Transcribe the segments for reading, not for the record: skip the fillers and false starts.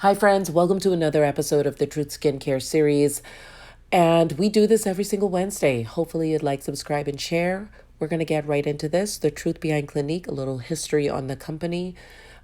Hi, friends. Welcome to another episode of the Truth Skincare series. And we do this every single Wednesday. Hopefully, you'd like, subscribe, and share. We're going to get right into this. The truth behind Clinique, a little history on the company,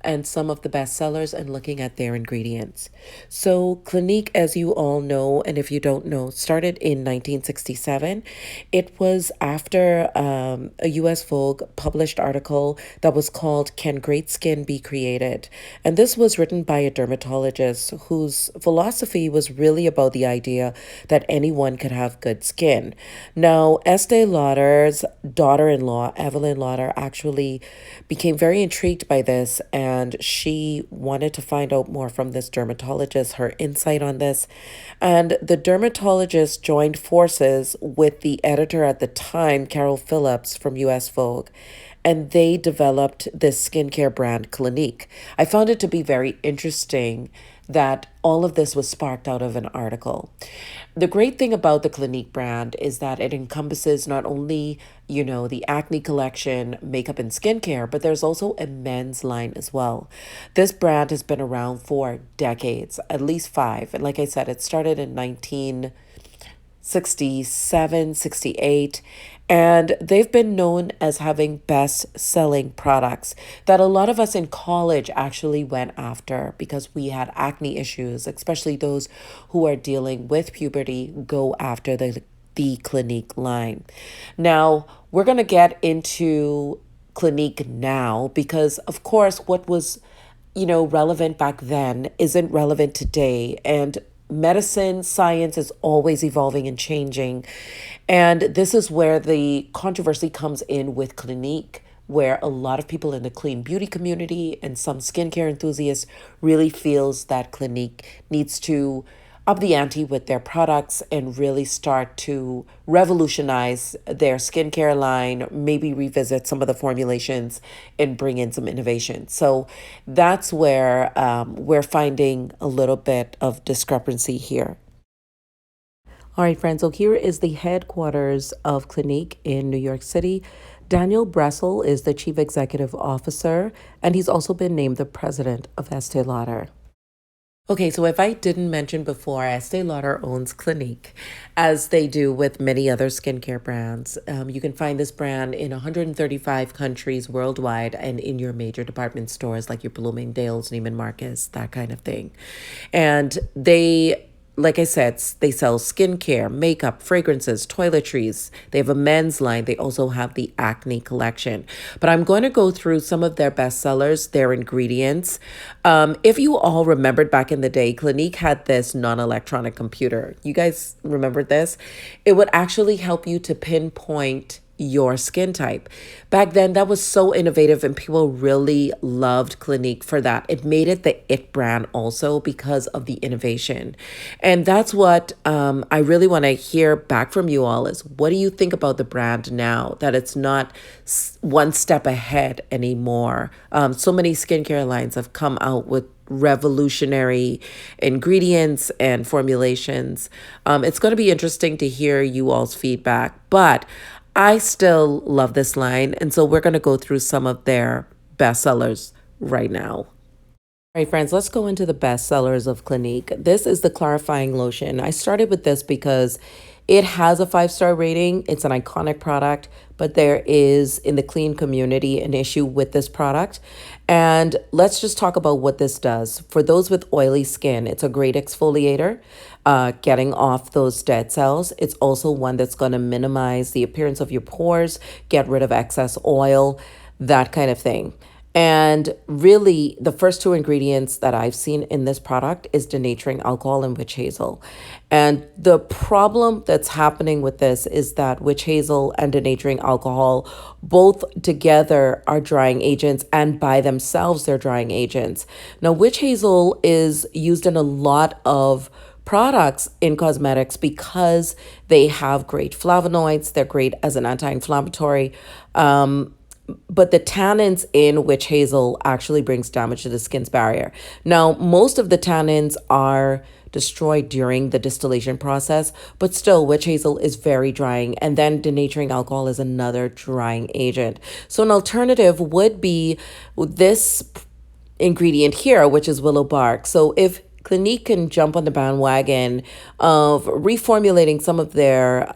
and some of the best sellers, and looking at their ingredients. So, Clinique, as you all know, and if you don't know, started in 1967. It was after a U.S. Vogue published article that was called Can Great Skin Be Created? And this was written by a dermatologist whose philosophy was really about the idea that anyone could have good skin. Now, Estee Lauder's daughter-in-law, Evelyn Lauder, actually became very intrigued by this, and she wanted to find out more from this dermatologist, her insight on this. And the dermatologist joined forces with the editor at the time, Carol Phillips from US Vogue, and they developed this skincare brand, Clinique. I found it to be very interesting that all of this was sparked out of an article. The great thing about the Clinique brand is that it encompasses not only, the acne collection, makeup and skincare, but there's also a men's line as well. This brand has been around for decades, at least five. And like I said, it started in 1967, 68, and they've been known as having best-selling products that a lot of us in college actually went after because we had acne issues, especially those who are dealing with puberty, go after the Clinique line. Now, we're going to get into Clinique now because, of course, what was relevant back then isn't relevant today. And medicine, science is always evolving and changing. And this is where the controversy comes in with Clinique, where a lot of people in the clean beauty community and some skincare enthusiasts really feels that Clinique needs to up the ante with their products and really start to revolutionize their skincare line, maybe revisit some of the formulations and bring in some innovation. So that's where we're finding a little bit of discrepancy here. All right, friends, so here is the headquarters of Clinique in New York City. Daniel Bressel is the chief executive officer, and he's also been named the president of Estee Lauder. Okay, so if I didn't mention before, Estee Lauder owns Clinique, as they do with many other skincare brands. You can find this brand in 135 countries worldwide and in your major department stores like your Bloomingdale's, Neiman Marcus, that kind of thing. And like I said, they sell skincare, makeup, fragrances, toiletries. They have a men's line. They also have the acne collection. But I'm going to go through some of their bestsellers, their ingredients. If you all remembered back in the day, Clinique had this non-electronic computer. You guys remember this? It would actually help you to pinpoint your skin type. Back then, that was so innovative and people really loved Clinique for that. It made it the it brand also because of the innovation. And that's what I really want to hear back from you all is what do you think about the brand now that it's not one step ahead anymore? So many skincare lines have come out with revolutionary ingredients and formulations. It's going to be interesting to hear you all's feedback, but I still love this line. And so we're going to go through some of their bestsellers right now. All right, friends, let's go into the bestsellers of Clinique. This is the Clarifying Lotion. I started with this because it has a 5-star rating. It's an iconic product, but there is in the clean community an issue with this product. And let's just talk about what this does. For those with oily skin, it's a great exfoliator, getting off those dead cells. It's also one that's going to minimize the appearance of your pores, get rid of excess oil, that kind of thing. And really, the first two ingredients that I've seen in this product is denaturing alcohol and witch hazel. And the problem that's happening with this is that witch hazel and denaturing alcohol both together are drying agents, and by themselves, they're drying agents. Now, witch hazel is used in a lot of products in cosmetics because they have great flavonoids. They're great as an anti-inflammatory. But the tannins in witch hazel actually brings damage to the skin's barrier. Now, most of the tannins are destroyed during the distillation process, but still witch hazel is very drying, and then denaturing alcohol is another drying agent. So an alternative would be this ingredient here, which is willow bark. So if Clinique can jump on the bandwagon of reformulating some of their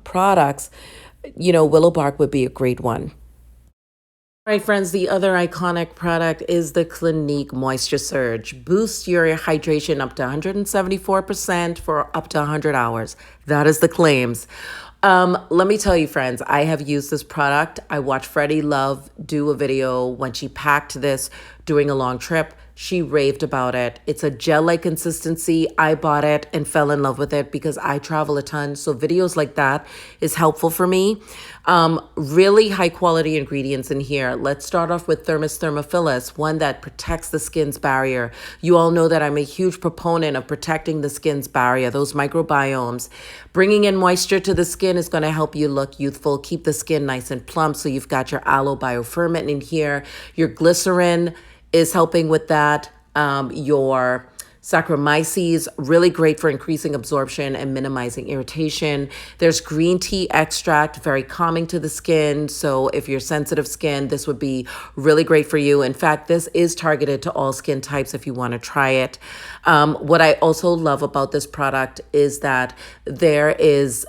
products, willow bark would be a great one. All right, friends, the other iconic product is the Clinique Moisture Surge. Boost your hydration up to 174% for up to 100 hours. That is the claims. Let me tell you, friends, I have used this product. I watched Freddie Love do a video when she packed this during a long trip. She raved about it. It's a gel-like consistency. I bought it and fell in love with it because I travel a ton. So videos like that is helpful for me. Really high quality ingredients in here. Let's start off with Thermos Thermophilus, one that protects the skin's barrier. You all know that I'm a huge proponent of protecting the skin's barrier, those microbiomes. Bringing in moisture to the skin is going to help you look youthful, keep the skin nice and plump. So you've got your aloe bioferment in here. Your glycerin is helping with that. Your Saccharomyces, really great for increasing absorption and minimizing irritation. There's green tea extract, very calming to the skin. So if you're sensitive skin, this would be really great for you. In fact, this is targeted to all skin types if you want to try it. What I also love about this product is that there is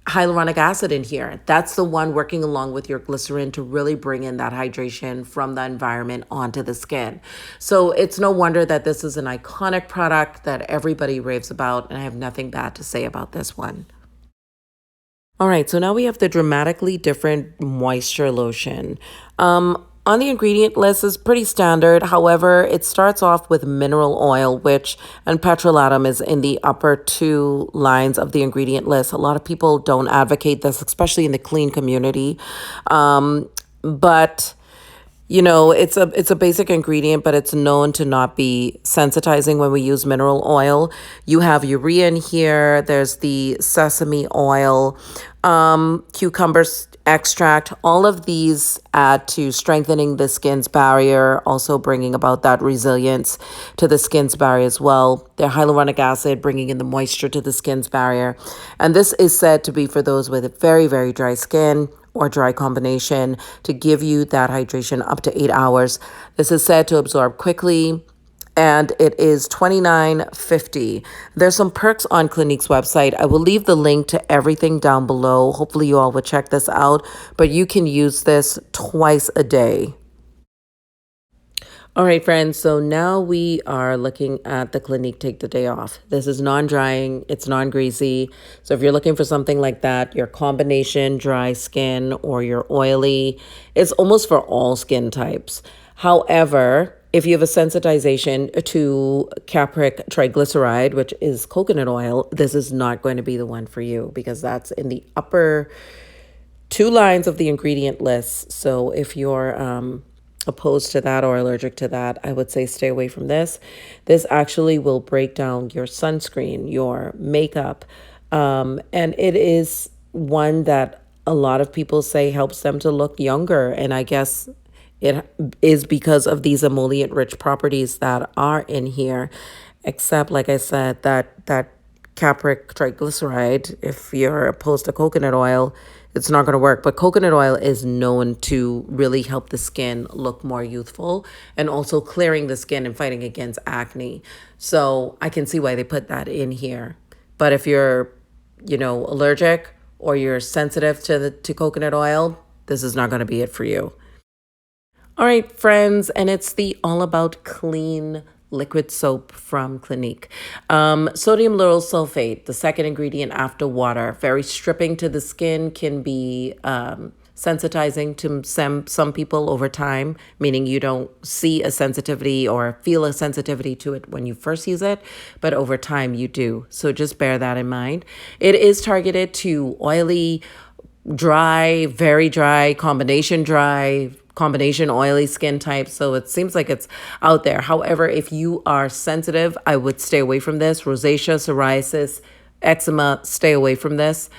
hyaluronic acid in here. That's the one working along with your glycerin to really bring in that hydration from the environment onto the skin. So it's no wonder that this is an iconic product that everybody raves about, and I have nothing bad to say about this one. All right, so now we have the Dramatically Different Moisture Lotion. On the ingredient list is pretty standard. However, it starts off with mineral oil, which and petrolatum is in the upper two lines of the ingredient list. A lot of people don't advocate this, especially in the clean community. But it's a basic ingredient, but it's known to not be sensitizing when we use mineral oil. You have urea in here. There's the sesame oil, cucumber extract. All of these add to strengthening the skin's barrier, also bringing about that resilience to the skin's barrier as well. Their hyaluronic acid, bringing in the moisture to the skin's barrier. And this is said to be for those with very, very dry skin or dry combination to give you that hydration up to 8 hours. This is said to absorb quickly, and it is $29.50. There's some perks on Clinique's website. I will leave the link to everything down below. Hopefully you all will check this out, but you can use this twice a day. All right, friends, so now we are looking at the Clinique Take the Day Off. This is non-drying, it's non-greasy. So if you're looking for something like that, your combination dry skin or your oily, it's almost for all skin types. However, if you have a sensitization to capric triglyceride, which is coconut oil, this is not going to be the one for you because that's in the upper two lines of the ingredient list. So if you're opposed to that or allergic to that, I would say stay away from this. This actually will break down your sunscreen, your makeup, and it is one that a lot of people say helps them to look younger. And I guess it is because of these emollient-rich properties that are in here, except, like I said, that capric triglyceride, if you're opposed to coconut oil, it's not going to work. But coconut oil is known to really help the skin look more youthful and also clearing the skin and fighting against acne. So I can see why they put that in here. But if you're, allergic or you're sensitive to coconut oil, this is not going to be it for you. All right, friends, and it's the All About Clean liquid soap from Clinique. Sodium lauryl sulfate, the second ingredient after water, very stripping to the skin, can be sensitizing to some people over time, meaning you don't see a sensitivity or feel a sensitivity to it when you first use it, but over time you do. So just bear that in mind. It is targeted to oily, dry, very dry, combination oily skin type. So it seems like it's out there. However, if you are sensitive, I would stay away from this. Rosacea, psoriasis, eczema, stay away from this.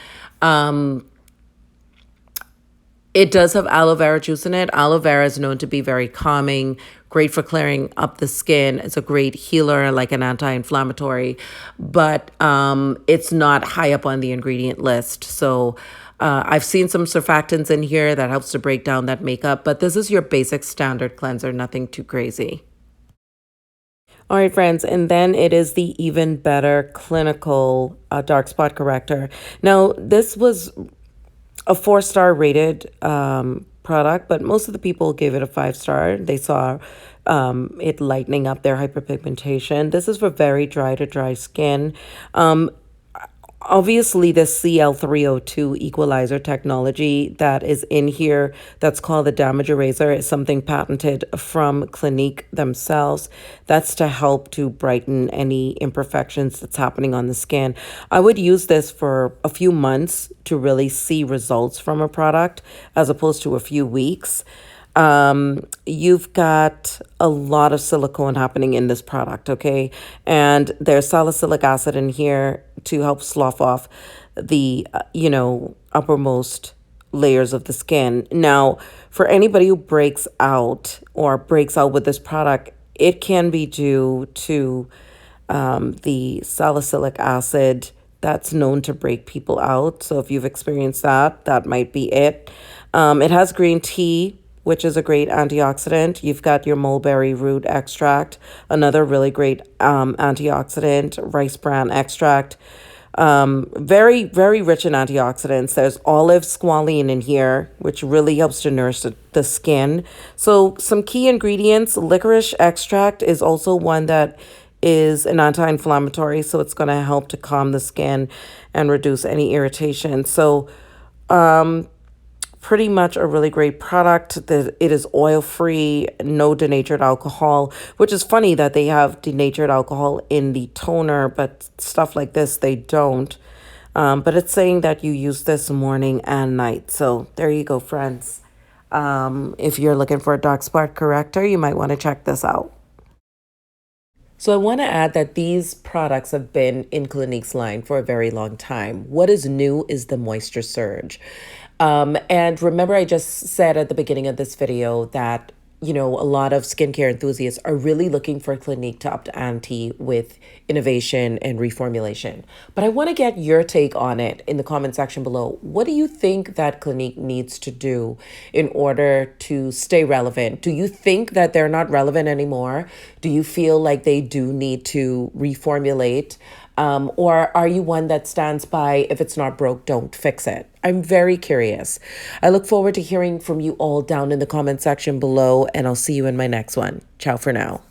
It does have aloe vera juice in it. Aloe vera is known to be very calming, great for clearing up the skin. It's a great healer, like an anti-inflammatory, but it's not high up on the ingredient list. So I've seen some surfactants in here that helps to break down that makeup, but this is your basic standard cleanser, nothing too crazy. All right, friends, and then it is the even better clinical dark spot corrector. Now, this was a 4-star rated product, but most of the people gave it a 5-star. They saw it lightening up their hyperpigmentation. This is for very dry to dry skin. Obviously, the CL302 equalizer technology that is in here, that's called the damage eraser, is something patented from Clinique themselves. That's to help to brighten any imperfections that's happening on the skin. I would use this for a few months to really see results from a product as opposed to a few weeks. You've got a lot of silicone happening in this product, okay? And there's salicylic acid in here to help slough off the, uppermost layers of the skin. Now, for anybody who breaks out with this product, it can be due to the salicylic acid that's known to break people out. So if you've experienced that, that might be it. It has green tea, which is a great antioxidant. You've got your mulberry root extract, another really great antioxidant, rice bran extract. Very, very rich in antioxidants. There's olive squalene in here, which really helps to nourish the skin. So some key ingredients, licorice extract is also one that is an anti-inflammatory, so it's going to help to calm the skin and reduce any irritation. So pretty much a really great product. It is oil-free, no denatured alcohol, which is funny that they have denatured alcohol in the toner, but stuff like this, they don't. But it's saying that you use this morning and night. So there you go, friends. If you're looking for a dark spot corrector, you might want to check this out. So I want to add that these products have been in Clinique's line for a very long time. What is new is the moisture surge. And remember, I just said at the beginning of this video that, a lot of skincare enthusiasts are really looking for Clinique to up the ante with innovation and reformulation. But I want to get your take on it in the comment section below. What do you think that Clinique needs to do in order to stay relevant? Do you think that they're not relevant anymore? Do you feel like they do need to reformulate? Or are you one that stands by, if it's not broke, don't fix it? I'm very curious. I look forward to hearing from you all down in the comment section below, and I'll see you in my next one. Ciao for now.